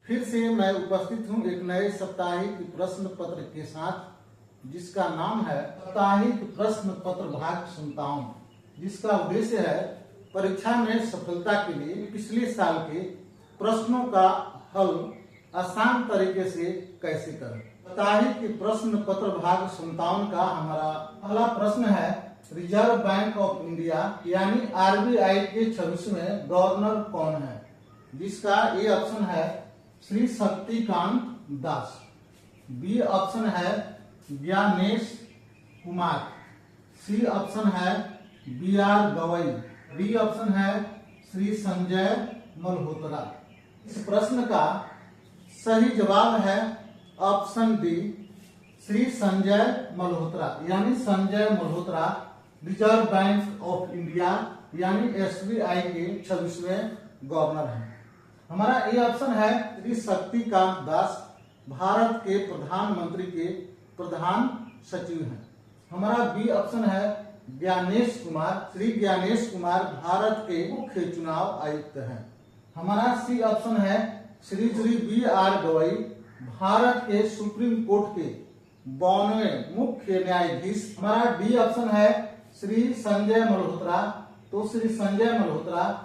फिर से मैं उपस्थित हूँ एक नए साप्ताहिक प्रश्न पत्र के साथ, जिसका नाम है साप्ताहिक प्रश्न पत्र भाग 57, जिसका उद्देश्य है परीक्षा में सफलता के लिए पिछले साल के प्रश्नों का हल आसान तरीके से कैसे करें। साप्ताहिक प्रश्न पत्र भाग 57 का हमारा पहला प्रश्न है, रिजर्व बैंक ऑफ इंडिया यानी RBI के 26वें गवर्नर कौन है। जिसका ए ऑप्शन है श्री शक्तिकांत दास, बी ऑप्शन है ज्ञानेश कुमार, सी ऑप्शन है BR गवई, डी ऑप्शन है श्री संजय मल्होत्रा। इस प्रश्न का सही जवाब है ऑप्शन डी, श्री संजय मल्होत्रा यानी Sanjay Malhotra reserve bank of India यानी SBI के 26वें गवर्नर हैं। हमारा ए ऑप्शन है श्री शक्तिकांत दास, भारत के प्रधानमंत्री के प्रधान सचिव हैं। हमारा बी ऑप्शन है ज्ञानेश कुमार, श्री ज्ञानेश कुमार भारत के मुख्य चुनाव आयुक्त हैं। हमारा सी ऑप्शन है श्री BR गवई, भारत के सुप्रीम कोर्ट के 92वें मुख्य न्यायाधीश। हमारा डी ऑप्शन है श्री संजय मल्होत्रा, तो श्री संजय मल्होत्रा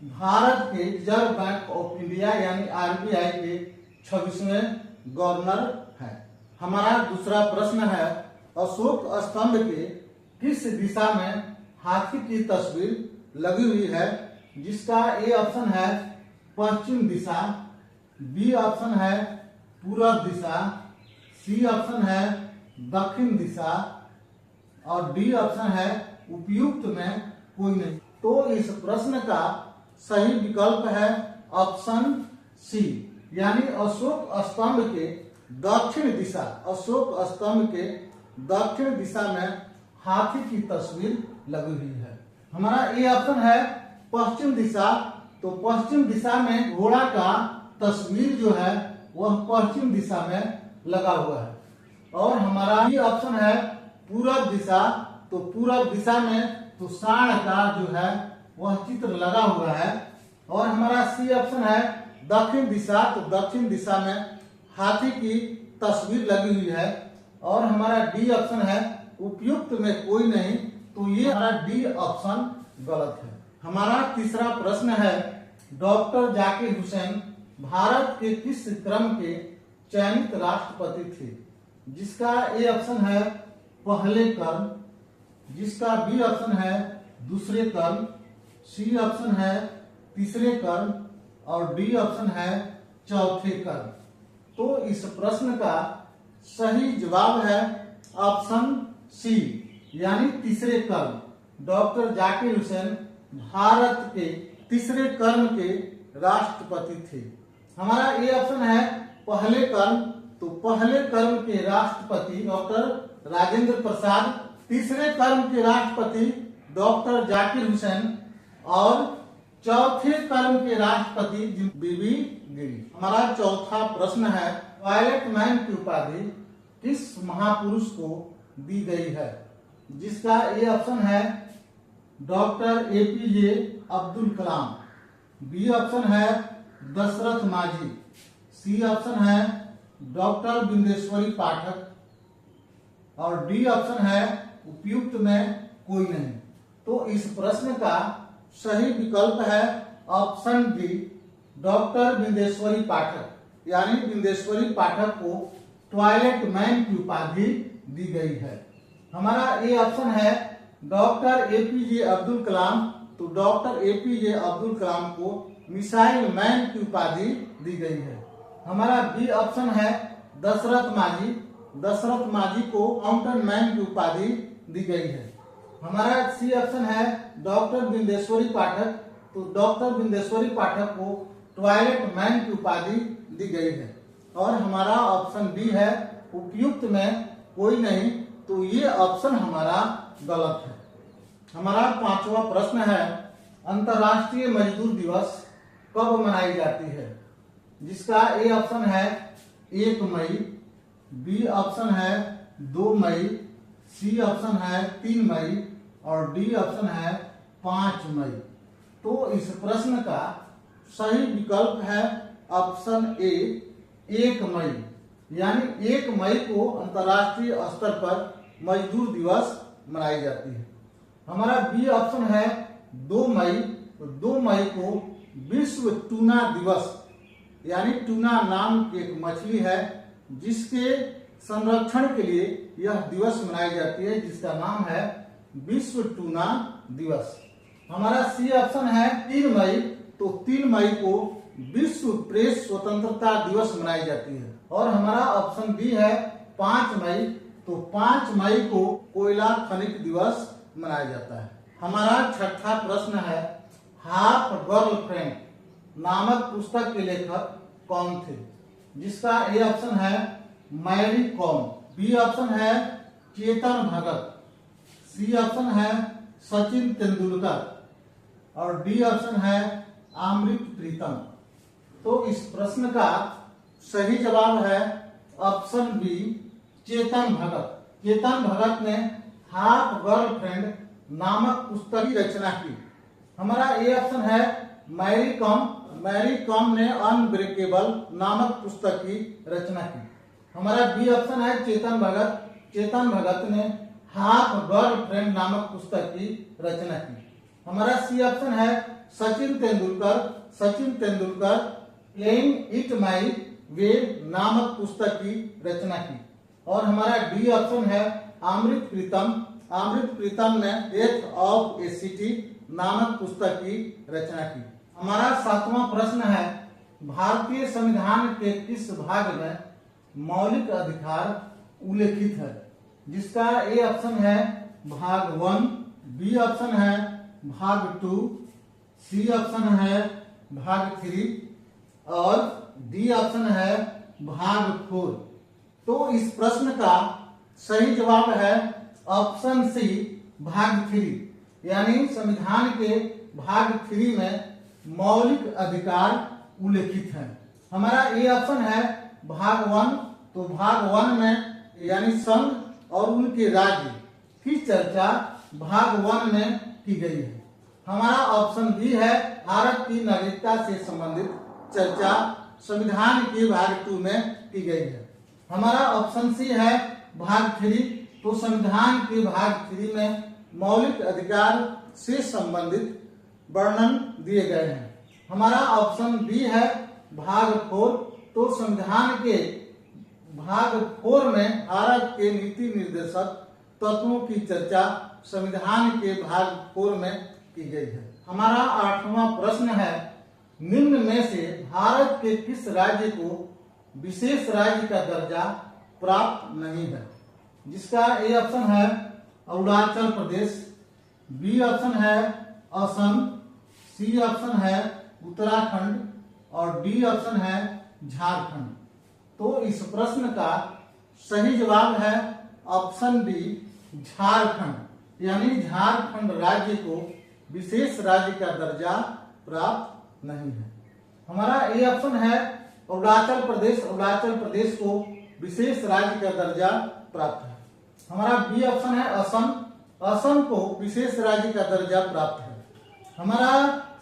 भारत के रिजर्व बैंक ऑफ इंडिया यानी RBI के 26वें गवर्नर हैं। हमारा दूसरा प्रश्न है, अशोक स्तंभ के किस दिशा में हाथी की तस्वीर लगी हुई है। जिसका ए ऑप्शन है पश्चिम दिशा, बी ऑप्शन है पूरब दिशा, सी ऑप्शन है दक्षिण दिशा और डी ऑप्शन है उपयुक्त में कोई नहीं। तो इस प्रश्न का सही विकल्प है ऑप्शन सी, यानी अशोक स्तंभ के दक्षिण दिशा, अशोक स्तंभ के दक्षिण दिशा में हाथी की तस्वीर लगी हुई है। हमारा ए ऑप्शन है पश्चिम दिशा, तो पश्चिम दिशा में घोड़ा का तस्वीर जो है वह पश्चिम दिशा में लगा हुआ है। और हमारा बी ऑप्शन है पूरब दिशा, तो पूरब दिशा में तो सांड का जो है वह चित्र लगा हुआ है। और हमारा सी ऑप्शन है दक्षिण दिशा, तो दक्षिण दिशा में हाथी की तस्वीर लगी हुई है। और हमारा डी ऑप्शन है उपयुक्त में कोई नहीं, तो ये हमारा डी ऑप्शन गलत है। हमारा तीसरा प्रश्न है, डॉक्टर जाकिर हुसैन भारत के किस क्रम के चयनित राष्ट्रपति थे। जिसका ए ऑप्शन है पहले क्रम, जिसका बी ऑप्शन है दूसरे क्रम, सी ऑप्शन है तीसरे क्रम और डी ऑप्शन है चौथे क्रम। तो इस प्रश्न का सही जवाब है ऑप्शन सी, यानी तीसरे क्रम। डॉक्टर जाकिर हुसैन भारत के तीसरे क्रम के राष्ट्रपति थे। हमारा ए ऑप्शन है पहले क्रम, तो पहले क्रम के राष्ट्रपति डॉक्टर राजेंद्र प्रसाद, तीसरे क्रम के राष्ट्रपति डॉक्टर जाकिर हुसैन और चौथे क्रम के राष्ट्रपति बीबी गिरी। हमारा चौथा प्रश्न है, टॉयलेट मैन की उपाधि किस महापुरुष को दी गई है। जिसका ए ऑप्शन है doctor APJ Abdul Kalam, B option है दशरथ माझी, सी ऑप्शन है डॉक्टर बिंदेश्वरी पाठक और डी ऑप्शन है उपयुक्त में कोई नहीं। तो इस प्रश्न का सही विकल्प है ऑप्शन डी, डॉक्टर बिंदेश्वरी पाठक, यानी बिंदेश्वरी पाठक को टॉयलेट मैन की उपाधि दी गई है। हमारा ए ऑप्शन है डॉक्टर APJ अब्दुल कलाम, तो डॉक्टर APJ अब्दुल कलाम को मिसाइल मैन की उपाधि दी गई है। हमारा बी ऑप्शन है दशरथ माझी, दशरथ माझी को माउंटेन मैन की उपाधि दी गई है। हमारा सी ऑप्शन है डॉक्टर बिंदेश्वरी पाठक, तो डॉक्टर बिंदेश्वरी पाठक को टॉयलेट मैन की उपाधि दी गई है। और हमारा ऑप्शन डी है उपयुक्त में कोई नहीं, तो ये ऑप्शन हमारा गलत है। हमारा पांचवा प्रश्न है, अंतर्राष्ट्रीय मजदूर दिवस कब मनाई जाती है। जिसका ए ऑप्शन है 1 मई, बी ऑप्शन है 2 मई, सी ऑप्शन है 3 मई और डी ऑप्शन है 5 मई। तो इस प्रश्न का सही विकल्प है ऑप्शन ए 1 मई, यानी 1 मई को अंतर्राष्ट्रीय स्तर पर मजदूर दिवस मनाई जाती है। हमारा बी ऑप्शन है 2 मई, तो 2 मई को विश्व टूना दिवस, यानी टूना नाम की एक मछली है जिसके संरक्षण के लिए यह दिवस मनाई जाती है, जिसका नाम है विश्व टूना दिवस। हमारा सी ऑप्शन है 3 मई, तो 3 मई को विश्व प्रेस स्वतंत्रता दिवस मनाई जाती है। और हमारा ऑप्शन बी है 5 मई, तो 5 मई को कोयला खनिज दिवस मनाया जाता है। हमारा छठा प्रश्न है हाफ गर्लफ्रेंड नामक पुस्तक के लेखक कौन थे? जिसका ए ऑप्शन है मैरी कॉम, बी ऑप्शन है चेतन भगत, सी ऑप्शन है सचिन तेंदुलकर और डी ऑप्शन है अमृत प्रीतम। तो इस प्रश्न का सही जवाब है ऑप्शन बी चेतन भगत। चेतन भगत ने हाफ गर्लफ्रेंड नामक पुस्तक की रचना की। हमारा ए ऑप्शन है मैरी कॉम, मैरी कॉम ने अनब्रेकेबल नामक पुस्तक की रचना की। हमारा बी ऑप्शन है चेतन भगत, चेतन भगत ने हाफ गर्लफ्रेंड नामक पुस्तक की रचना की। हमारा सी ऑप्शन है Sachin Tendulkar, Sachin Tendulkar playing it my way नामक पुस्तक की रचना की। और हमारा डी ऑप्शन है अमृत प्रीतम, अमृत प्रीतम ने डेथ ऑफ ए सिटी नामक पुस्तक की रचना की। हमारा 7वां प्रश्न है भारतीय संविधान के किस भाग में मौलिक अधिकार उल्लेखित है? जिसका ए ऑप्शन है भाग 1, बी ऑप्शन है भाग 2, सी ऑप्शन है भाग 3 और डी ऑप्शन है भाग 4। तो इस प्रश्न का सही जवाब है ऑप्शन सी भाग 3, यानी संविधान के भाग 3 में मौलिक अधिकार उल्लेखित है। हमारा ए ऑप्शन है भाग 1, तो भाग 1 में यानी संघ और उनके राज्य की चर्चा भाग 1 में की गई है। हमारा ऑप्शन बी है भारत की नागरिकता से संबंधित चर्चा संविधान के भाग 2 में की गई है। हमारा ऑप्शन सी है भाग 3, तो संविधान के भाग 3 में मौलिक अधिकार से संबंधित वर्णन दिए गए हैं। हमारा ऑप्शन बी है भाग 4, तो संविधान के भाग 4 में भारत के नीति निर्देशक तत्वों की चर्चा संविधान के भाग 4 में की गई है। हमारा 8वां प्रश्न है निम्न में से भारत के किस राज्य को विशेष राज्य का दर्जा प्राप्त नहीं है? जिसका ए ऑप्शन है अरुणाचल प्रदेश, बी ऑप्शन है असम, सी ऑप्शन है उत्तराखंड और डी ऑप्शन है झारखंड। तो इस प्रश्न का सही जवाब है ऑप्शन बी झारखंड, यानी झारखंड राज्य को विशेष राज्य का दर्जा प्राप्त नहीं है। हमारा ए ऑप्शन है अरुणाचल प्रदेश, अरुणाचल प्रदेश को विशेष राज्य का दर्जा प्राप्त है। हमारा बी ऑप्शन है असम, असम को विशेष राज्य का दर्जा प्राप्त है। हमारा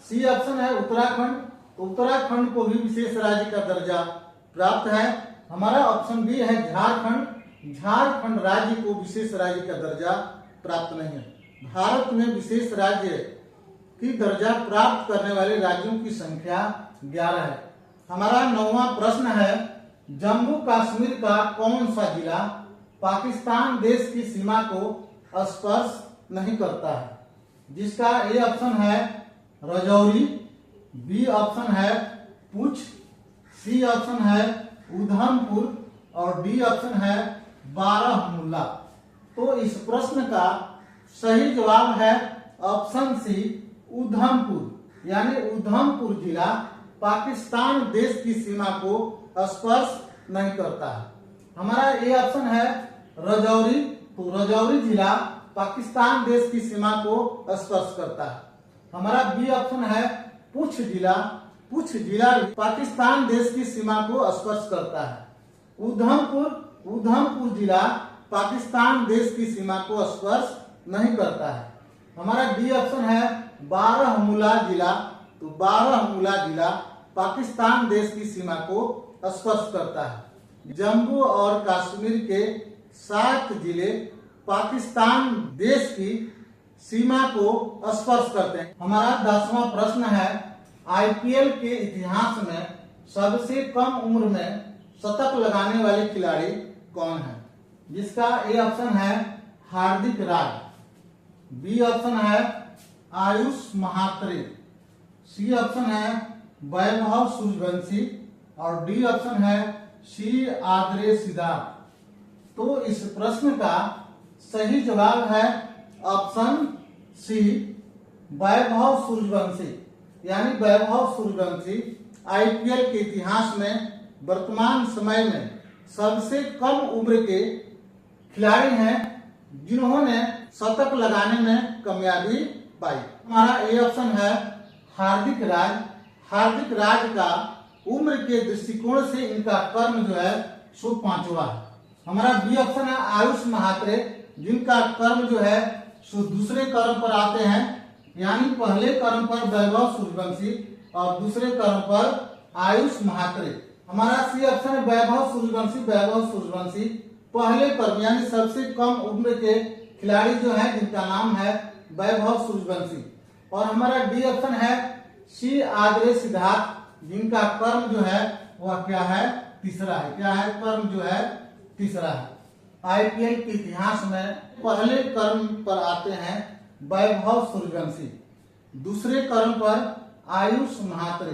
सी ऑप्शन है उत्तराखंड, तो उत्तराखंड को भी विशेष राज्य का दर्जा प्राप्त है। हमारा ऑप्शन बी है झारखंड, झारखंड राज्य को विशेष राज्य का दर्जा प्राप्त नहीं है। भारत में विशेष राज्य की दर्जा प्राप्त करने वाले राज्यों की संख्या 11 है। हमारा 9वां प्रश्न है जम्मू कश्मीर का कौन सा जिला पाकिस्तान देश की सीमा को स्पर्श नहीं करता है? जिसका ए ऑप्शन है रजौरी, बी ऑप्शन है पुंछ, सी ऑप्शन है उधमपुर और डी ऑप्शन है बारामूला। तो इस प्रश्न का सही जवाब है ऑप्शन सी उधमपुर, यानी उधमपुर जिला पाकिस्तान देश की सीमा को स्पर्श नहीं करता है। हमारा ए ऑप्शन है रजौरी, तो रजौरी जिला पाकिस्तान देश की सीमा को स्पर्श करता है। हमारा बी ऑप्शन है पुंछ जिला, पुंछ जिला पाकिस्तान देश की सीमा को स्पर्श करता है। उधमपुर, उधमपुर जिला पाकिस्तान देश की सीमा को स्पर्श नहीं करता है। हमारा डी ऑप्शन है बारामूला जिला, तो बारामूला जिला पाकिस्तान देश की सीमा को स्पर्श करता है। जम्मू और कश्मीर के 7 जिले पाकिस्तान देश की सीमा को स्पर्श करते हैं। हमारा 10वां प्रश्न है, आईपीएल के इतिहास में सबसे कम उम्र में शतक लगाने वाले खिलाड़ी कौन है? जिसका ए ऑप्शन है हार्दिक राज, बी ऑप्शन है आयुष महात्रे, सी ऑप्शन है वैभव सूर्यवंशी और डी ऑप्शन है सी आद्रे सिद्धार्थ। तो इस प्रश्न का सही जवाब है ऑप्शन सी वैभव सूर्यवंशी। यानी वैभव सूर्यवंशी आईपीएल के इतिहास में वर्तमान समय में सबसे कम उम्र के खिलाड़ी हैं जिन्होंने शतक लगाने में कामयाबी पाई। हमारा ए ऑप्शन है हार्दिक राज। हार्दिक राज का उम्र के दृष्टिकोण से इनका कर्म जो है सो 5वां है। हमारा बी ऑप्शन है आयुष महात्रे, जिनका कर्म जो है सो दूसरे कर्म पर आते हैं। यानी पहले कर्म पर वैभव सूर्यवंशी और दूसरे कर्म पर आयुष महात्रे। हमारा सी ऑप्शन है वैभव सूर्यवंशी। वैभव सूर्यवंशी पहले कर्म यानी सबसे कम उम्र के खिलाड़ी जो है जिनका नाम है वैभव सूर्यवंशी। और हमारा डी ऑप्शन है सी आद्रे सिद्धार्थ, जिनका कर्म जो है वह क्या है? तीसरा है। क्या है? कर्म जो है तीसरा है। आईपीएल के इतिहास में पहले कर्म पर आते हैं वैभव सूर्यवंशी, दूसरे कर्म पर आयुष महात्रे,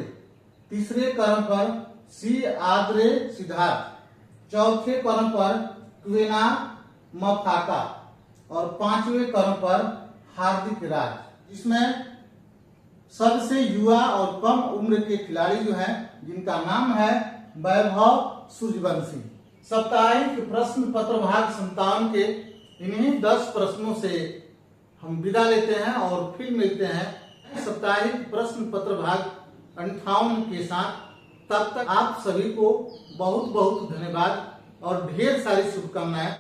तीसरे कर्म पर सी आद्रे सिद्धार्थ, चौथे कर्म पर क्वेना मफाका और 5वें कर्म पर हार्दिक राज। इसमें सबसे युवा और कम उम्र के खिलाड़ी जो हैं जिनका नाम है वैभव सूर्यवंशी। साप्ताहिक प्रश्न पत्र भाग 57 के इन्हीं 10 प्रश्नों से हम विदा लेते हैं और फिर मिलते हैं साप्ताहिक प्रश्न पत्र भाग 58 के साथ। तब तक आप सभी को बहुत बहुत धन्यवाद और ढेर सारी शुभकामनाएं।